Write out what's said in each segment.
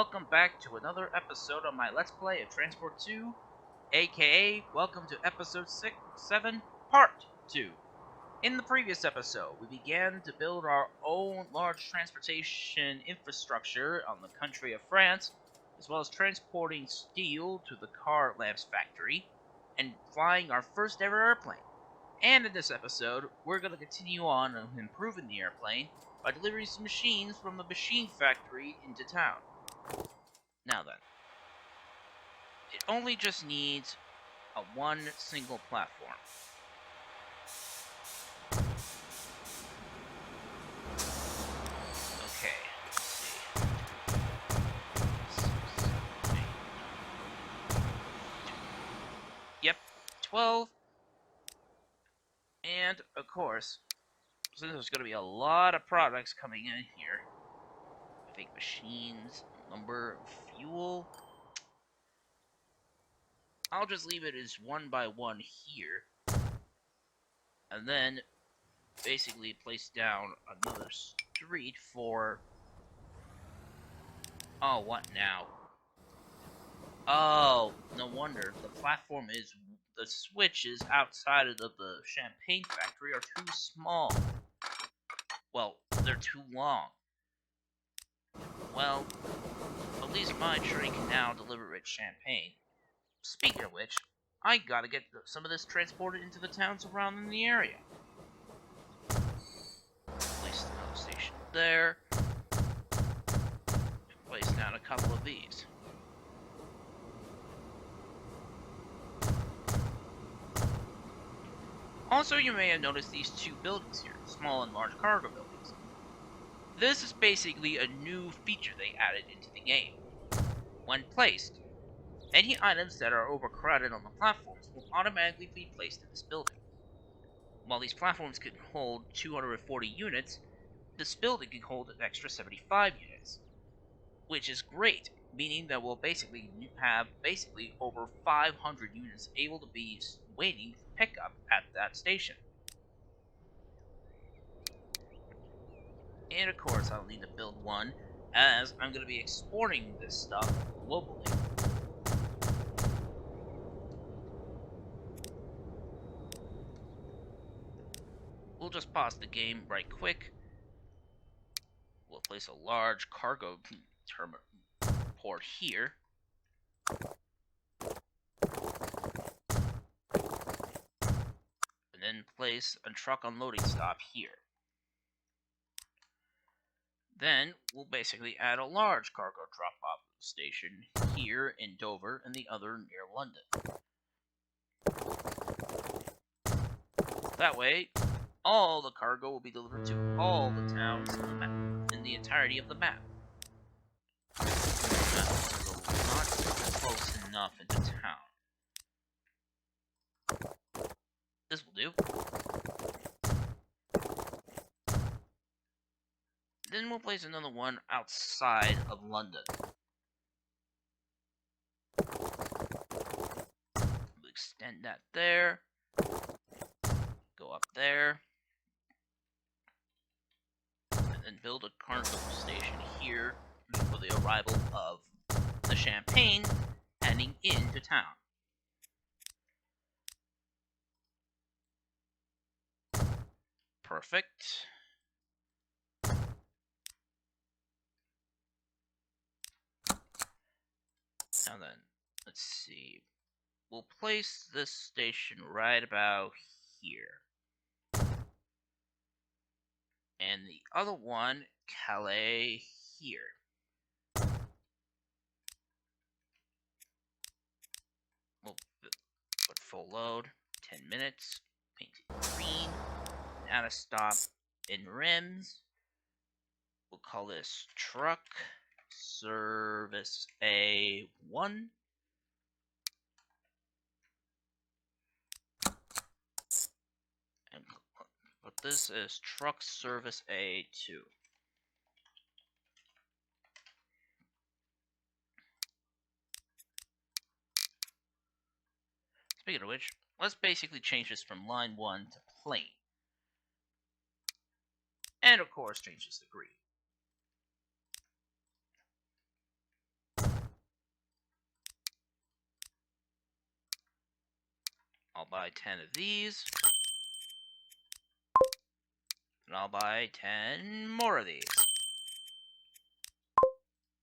welcome back to another episode of my Let's Play of Transport 2, aka welcome to episode 7, part 2. In the previous episode, we began to build our own large transportation infrastructure on the country of France, as well as transporting steel to the car lamps factory, and flying our first ever airplane. And in this episode, we're going to continue on improving the airplane by delivering some machines from the machine factory into town. Now then, it only just needs one single platform. Okay, let's see. 6, 7, 8, 9, 2. Yep, 12. And, of course, since there's going to be a lot of products coming in here, I think machines, lumber, fuel, I'll just leave it as one by one here. And then basically place down another street for... Oh, what now? Oh, no wonder. The platform is... The switches outside of the champagne factory are too small. Well, they're too long. Well, at least my train can now deliver rich champagne. Speaking of which, I gotta get some of this transported into the towns around in the area. Place another station there. And place down a couple of these. Also, you may have noticed these two buildings here, small and large cargo buildings. This is basically a new feature they added into the game. When placed, any items that are overcrowded on the platforms will automatically be placed in this building. While these platforms can hold 240 units, this building can hold an extra 75 units, which is great, meaning that we'll basically have over 500 units able to be waiting for pickup at that station. And of course I'll need to build one, as I'm going to be exporting this stuff globally. We'll just pause the game right quick. We'll place a large cargo terminal port here. And then place a truck unloading stop here. Then we'll basically add a large cargo drop-off station here in Dover and the other near London. That way, all the cargo will be delivered to all the towns in the entirety of the map. Not close enough into town. This will do. Then we'll place another one outside of London. We'll extend that there. Go up there. And then build a cargo station here for the arrival of the champagne heading into town. Perfect. Now then, let's see. We'll place this station right about here. And the other one, Calais, here. We'll put full load, 10 minutes, paint it green, add a stop in rims. We'll call this Truck Service A1. And put this as Truck Service A2. Speaking of which, let's basically change this from line 1 to plain. And of course, change this to green. I'll buy 10 of these. And I'll buy 10 more of these.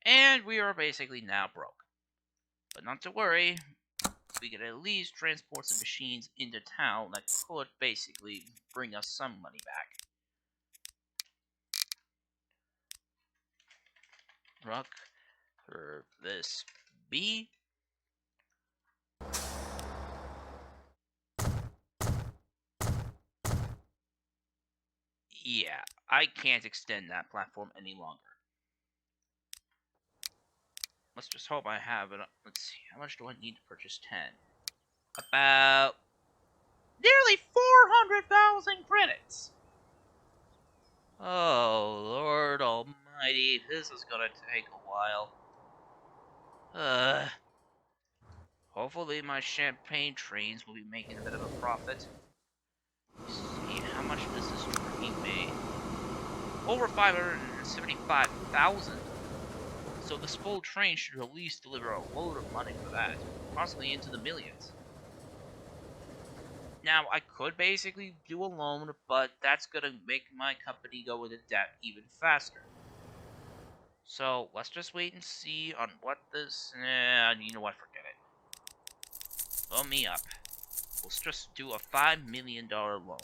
And we are basically now broke. But not to worry, we can at least transport some machines into town that could basically bring us some money back. Truck for this B. Yeah, I can't extend that platform any longer. Let's just hope I have it. Let's see, how much do I need to purchase 10? About nearly 400,000 credits! Oh, Lord almighty, this is gonna take a while. Hopefully my champagne trains will be making a bit of a profit. Let's see, how much does this train me? Over 575,000. So this full train should at least deliver a load of money for that, possibly into the millions. Now, I could basically do a loan, but that's gonna make my company go into debt even faster. So, let's just wait and see on what this... you know what, forget it. Loan me up. Let's just do a $5 million loan.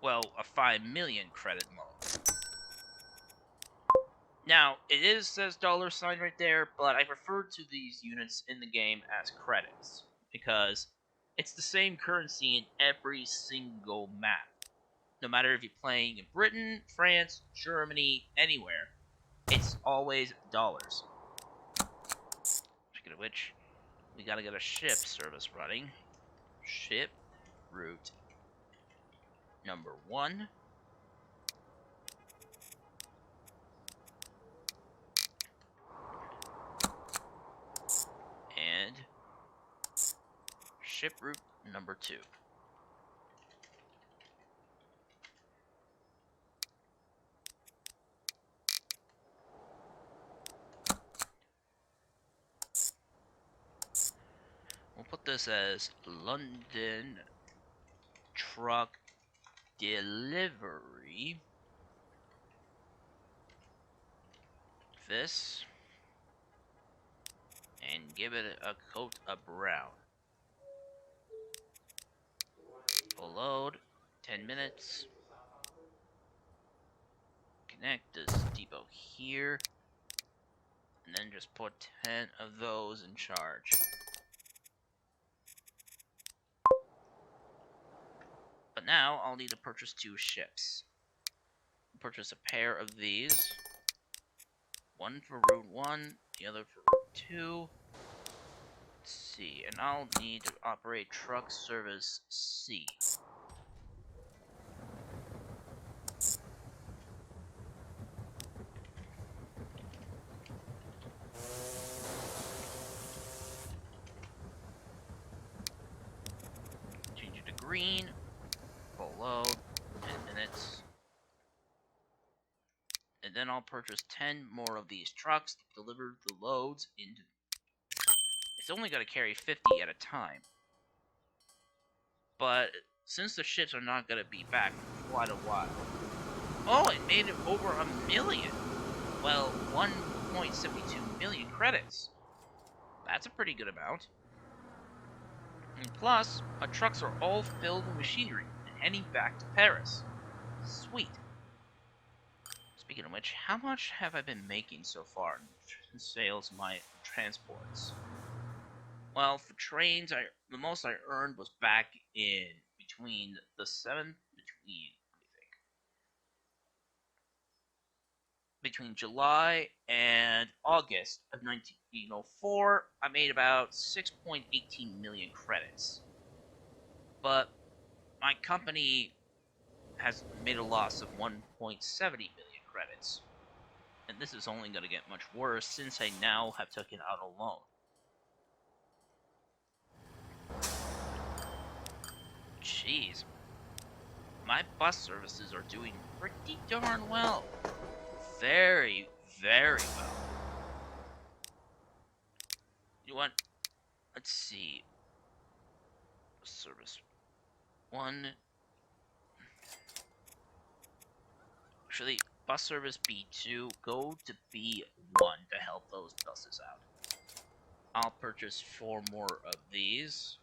Well, a 5 million credit loan. Now, it says $sign right there, but I refer to these units in the game as credits, because it's the same currency in every single map. No matter if you're playing in Britain, France, Germany, anywhere, it's always dollars. Speaking of which, we gotta get a ship service running. Ship route number 1. And ship route number 2. We'll put this as London truck delivery. This. And give it a coat of brown. Full load. 10 minutes. Connect this depot here. And then just put 10 of those in charge. But now I'll need to purchase 2 ships. Purchase a pair of these. One for Route 1, the other for Route 2. Let's see, and I'll need to operate truck service C. Change it to green. Full load. 10 minutes. And then I'll purchase 10 more of these trucks to deliver the loads into... It's only going to carry 50 at a time. But since the ships are not going to be back for quite a while... Oh, it made it over 1 million! Well, 1.72 million credits. That's a pretty good amount. And plus, our trucks are all filled with machinery and heading back to Paris. Sweet. Speaking of which, how much have I been making so far in sales of my transports? Well, for trains, the most I earned was back in between the 7th, between July and August of 1904, I made about 6.18 million credits. But my company has made a loss of 1.70 million credits. And this is only going to get much worse since I now have taken out a loan. Jeez. My bus services are doing pretty darn well. Very, very well. You know what? Let's see. service 1. Actually, bus service B2, go to B1 to help those buses out. I'll purchase 4 more of these.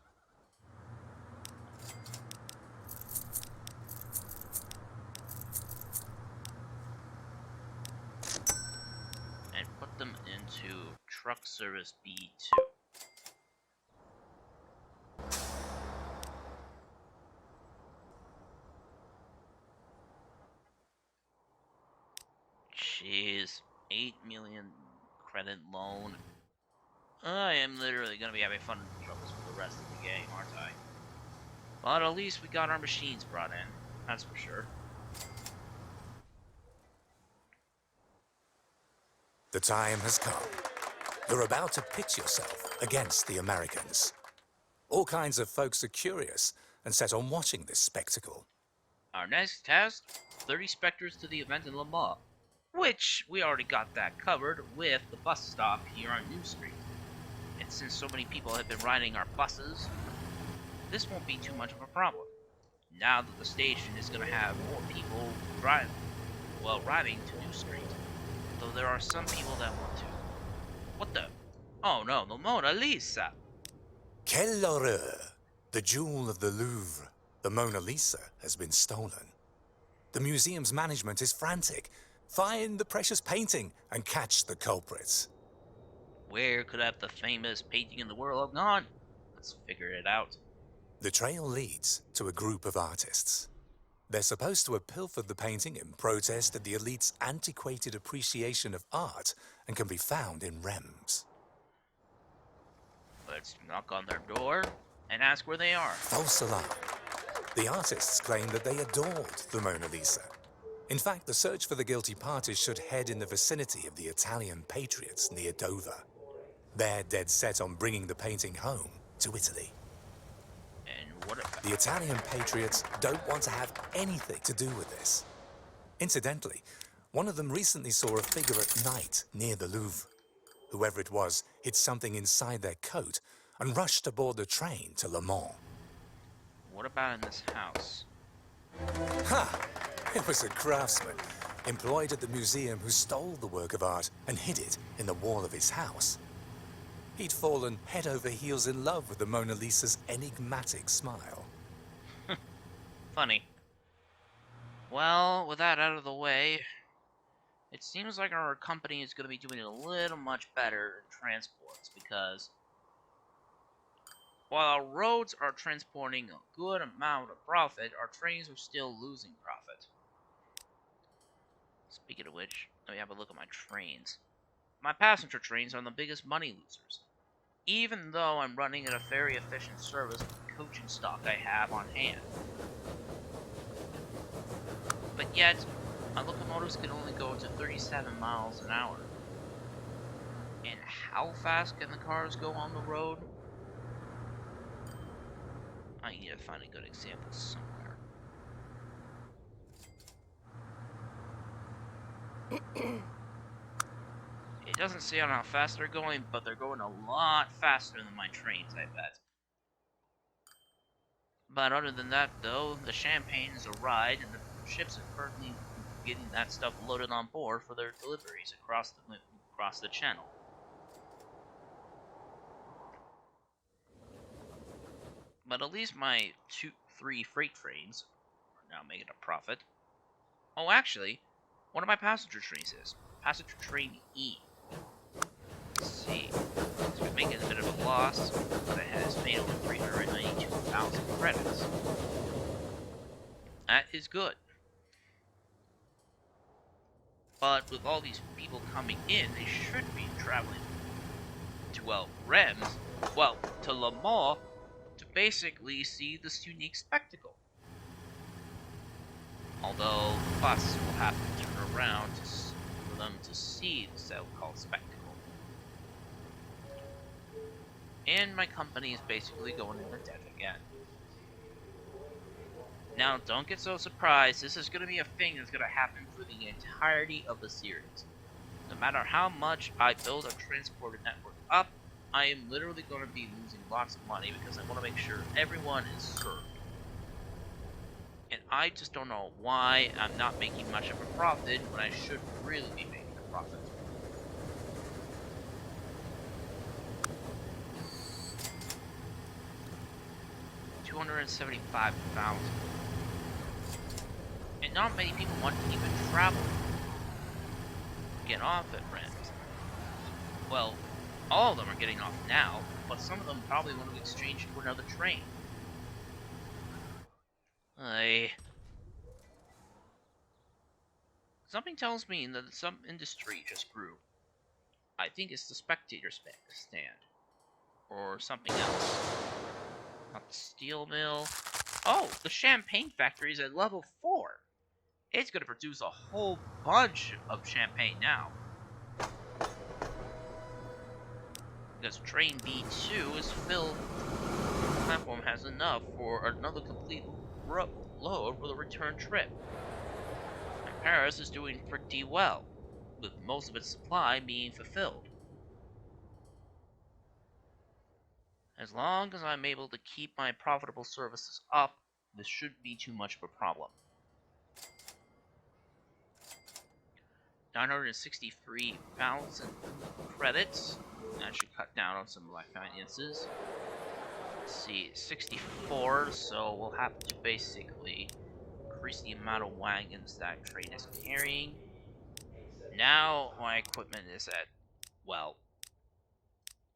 And put them into truck service B2. Jeez, 8 million credit loan. I am literally gonna be having fun troubles for the rest of the game, aren't I? But at least we got our machines brought in, that's for sure. The time has come. You're about to pitch yourself against the Americans. All kinds of folks are curious and set on watching this spectacle. Our next test, 30 Spectres to the event in Le Mans, which we already got that covered with the bus stop here on New Street. And since so many people have been riding our buses, this won't be too much of a problem. Now that the station is going to have more people riding to New Street, though there are some people that want to. What the? Oh no, the Mona Lisa! Quelle horreur! The jewel of the Louvre, the Mona Lisa, has been stolen. The museum's management is frantic. Find the precious painting and catch the culprits. Where could have the famous painting in the world have gone? Let's figure it out. The trail leads to a group of artists. They're supposed to have pilfered the painting in protest at the elite's antiquated appreciation of art and can be found in Reims. Let's knock on their door and ask where they are. False alarm. The artists claim that they adored the Mona Lisa. In fact, the search for the guilty parties should head in the vicinity of the Italian Patriots near Dover. They're dead set on bringing the painting home to Italy. And what about The Italian Patriots don't want to have anything to do with this. Incidentally, one of them recently saw a figure at night near the Louvre. Whoever it was hid something inside their coat and rushed aboard the train to Le Mans. What about in this house? Ha! It was a craftsman employed at the museum who stole the work of art and hid it in the wall of his house. He'd fallen head over heels in love with the Mona Lisa's enigmatic smile. Funny. Well, with that out of the way, it seems like our company is going to be doing a little much better in transports because while our roads are transporting a good amount of profit, our trains are still losing profit. Speaking of which, let me have a look at my trains. My passenger trains are the biggest money losers, even though I'm running at a very efficient service with the coaching stock I have on hand. But yet, my locomotives can only go to 37 miles an hour. And how fast can the cars go on the road? I need to find a good example somewhere. It doesn't say on how fast they're going, but they're going a lot faster than my trains, I bet. But other than that, though, the champagne is a ride, and the ships are currently getting that stuff loaded on board for their deliveries across the channel. But at least my 3 freight trains are now making a profit. Oh, actually, one of my passenger trains is passenger train E. Let's see, it's been making a bit of a loss, but it has made over 392,000 credits. That is good. But with all these people coming in, they should be traveling to, Reims, to Le Mans, to basically see this unique spectacle. Although the bus will have to turn around for them to see the so-called spectacle. And my company is basically going into debt again. Now, don't get so surprised. This is going to be a thing that's going to happen for the entirety of the series. No matter how much I build a transporter network up, I am literally going to be losing lots of money because I want to make sure everyone is served. And I just don't know why I'm not making much of a profit when I should really be making a profit. $275,000. And not many people want to even travel. Get off at Rams. Well, all of them are getting off now, but some of them probably want to exchange to another train. Something tells me that some industry just grew. I think it's the spectator stand. Or something else. Not the steel mill. Oh, the champagne factory is at level 4. It's going to produce a whole bunch of champagne now. Because train B2 is filled. The platform has enough for another complete load for the return trip. And Paris is doing pretty well, with most of its supply being fulfilled. As long as I'm able to keep my profitable services up, this shouldn't be too much of a problem. 963,000 credits. That should cut down on some of my finances. Let's see, 64, so we'll have to basically increase the amount of wagons that train is carrying. Now my equipment is at, well,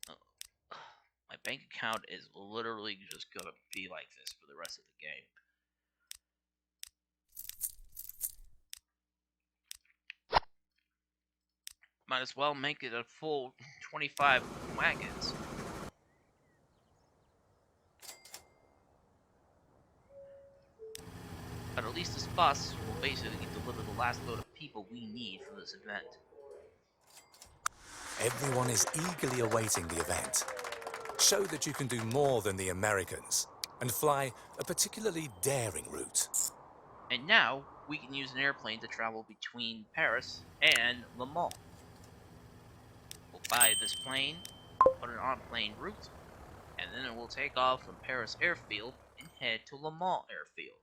my bank account is literally just gonna be like this for the rest of the game. Might as well make it a full 25 wagons. But at least this bus will basically deliver the last load of people we need for this event. Everyone is eagerly awaiting the event. Show that you can do more than the Americans and fly a particularly daring route. And now, we can use an airplane to travel between Paris and Le Mans. We'll buy this plane, put it on a plane route, and then it will take off from Paris Airfield and head to Le Mans Airfield.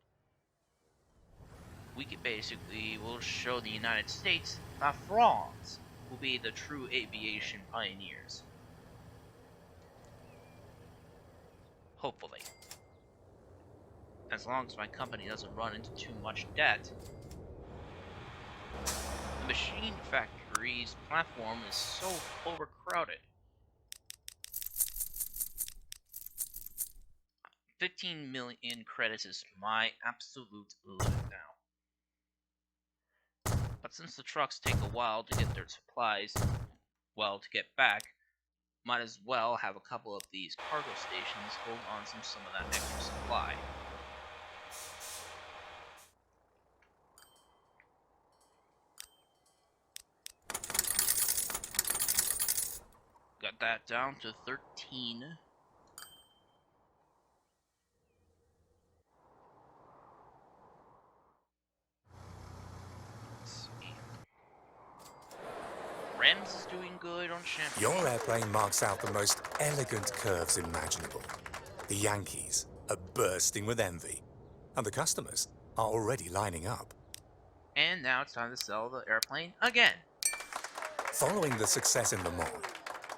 We could basically will show the United States that France will be the true aviation pioneers. Hopefully. As long as my company doesn't run into too much debt. The machine factory's platform is so overcrowded. 15 million credits is my absolute limit now. But since the trucks take a while to get their supplies, well, to get back, might as well have a couple of these cargo stations hold on to some of that extra supply. Got that down to 13. Let's see. Rams is doing good on champagne. Your airplane marks out the most elegant curves imaginable. The Yankees are bursting with envy, and the customers are already lining up. And now it's time to sell the airplane again. Following the success in Le Mans,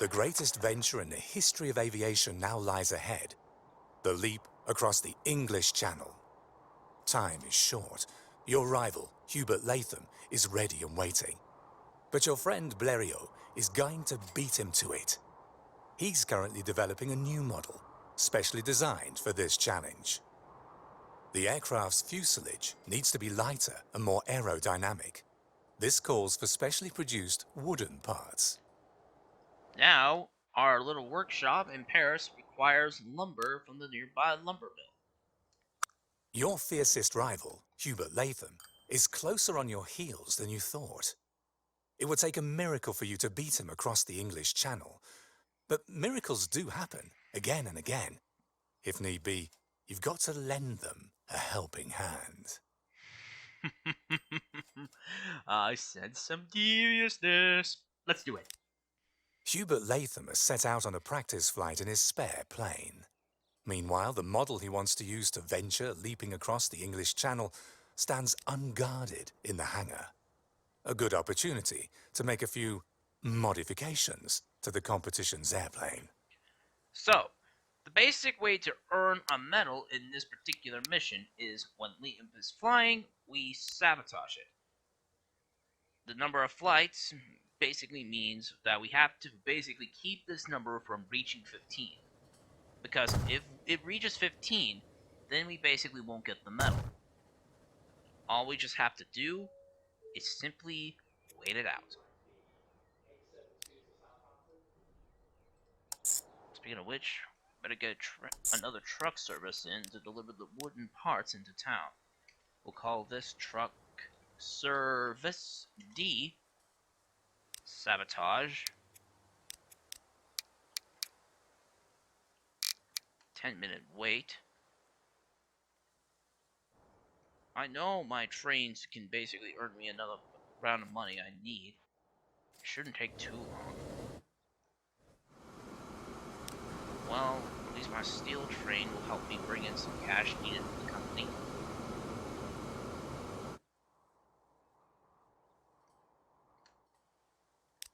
the greatest venture in the history of aviation now lies ahead. The leap across the English Channel. Time is short. Your rival, Hubert Latham, is ready and waiting. But your friend Blériot is going to beat him to it. He's currently developing a new model, specially designed for this challenge. The aircraft's fuselage needs to be lighter and more aerodynamic. This calls for specially produced wooden parts. Now, our little workshop in Paris requires lumber from the nearby lumber mill. Your fiercest rival, Hubert Latham, is closer on your heels than you thought. It would take a miracle for you to beat him across the English Channel. But miracles do happen, again and again. If need be, you've got to lend them a helping hand. I sense some deviousness. Let's do it. Hubert Latham has set out on a practice flight in his spare plane. Meanwhile, the model he wants to use to venture leaping across the English Channel stands unguarded in the hangar. A good opportunity to make a few modifications to the competition's airplane. So, the basic way to earn a medal in this particular mission is when Liam is flying, we sabotage it. The number of flights basically means that we have to basically keep this number from reaching 15. Because if it reaches 15, then we basically won't get the medal. All we just have to do is simply wait it out. Speaking of which, better get another truck service in to deliver the wooden parts into town. We'll call this truck Service D. Sabotage. 10-minute wait. I know my trains can basically earn me another round of money I need. It shouldn't take too long. Well, at least my steel train will help me bring in some cash needed for the company.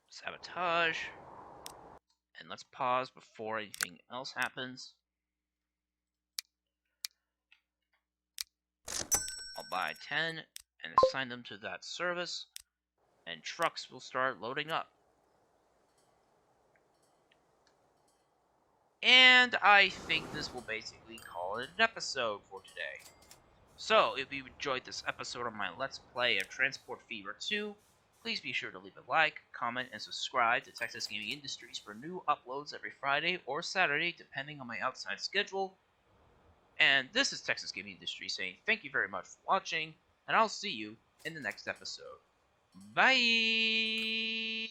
Sabotage. And let's pause before anything else happens. I'll buy 10 and assign them to that service, and trucks will start loading up. And I think this will basically call it an episode for today. So, if you enjoyed this episode of my Let's Play of Transport Fever 2, please be sure to leave a like, comment, and subscribe to Texas Gaming Industries for new uploads every Friday or Saturday, depending on my outside schedule. And this is Texas Gaming Industries saying thank you very much for watching, and I'll see you in the next episode. Bye!